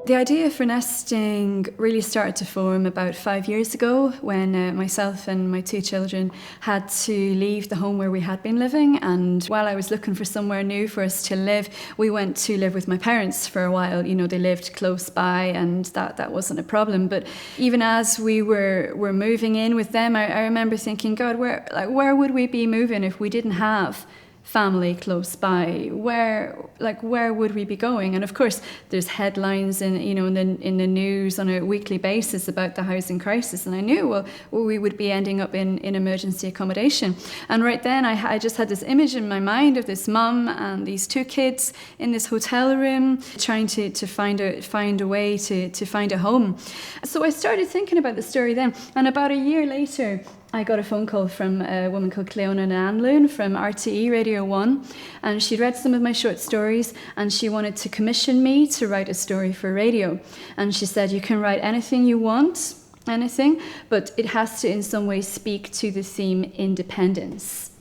The idea for nesting really started to form about 5 years ago when myself and my 2 children had to leave the home where we had been living. And while I was looking for somewhere new for us to live, we went to live with my parents for a while. You know, they lived close by and that wasn't a problem. But even as we were moving in with them, I remember thinking, God, where would we be moving if we didn't have family close by? Where would we be going? And of course, there's headlines in the news on a weekly basis about the housing crisis, and I knew well we would be ending up in emergency accommodation. And right then, I just had this image in my mind of this mum and these 2 kids in this hotel room trying to find a way to find a home. So I started thinking about the story then, and about a year later, I got a phone call from a woman called Cleona Nanloon from RTE Radio 1, and she'd read some of my short stories and she wanted to commission me to write a story for radio. And she said, you can write anything you want, anything, but it has to in some way speak to the theme independence.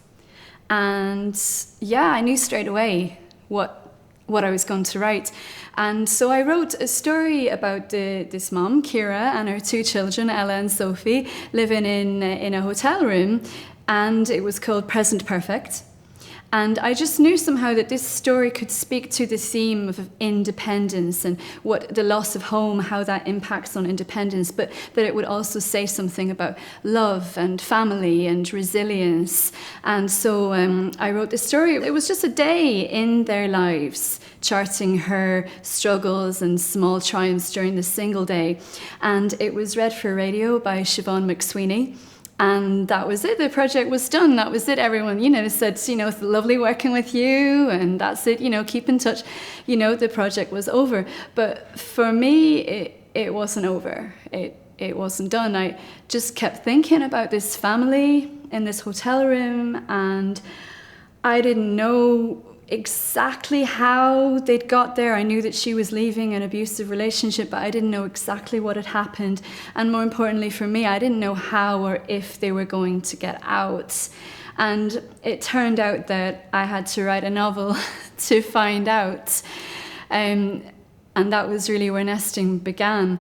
And yeah, I knew straight away what I was going to write. And so I wrote a story about this mom, Ciara, and her 2 children, Ella and Sophie, living in a hotel room, and it was called Present Perfect. And I just knew somehow that this story could speak to the theme of independence and what the loss of home, how that impacts on independence, but that it would also say something about love and family and resilience. And so I wrote this story. It was just a day in their lives, charting her struggles and small triumphs during the single day. And it was read for radio by Siobhan McSweeney. And that was it. The project was done. That was it. Everyone, said, it's lovely working with you, and that's it. Keep in touch. The project was over. But for me, it wasn't over. It wasn't done. I just kept thinking about this family in this hotel room, and I didn't know exactly how they'd got there. I knew that she was leaving an abusive relationship, but I didn't know exactly what had happened. And more importantly for me, I didn't know how or if they were going to get out. And it turned out that I had to write a novel to find out. And that was really where nesting began.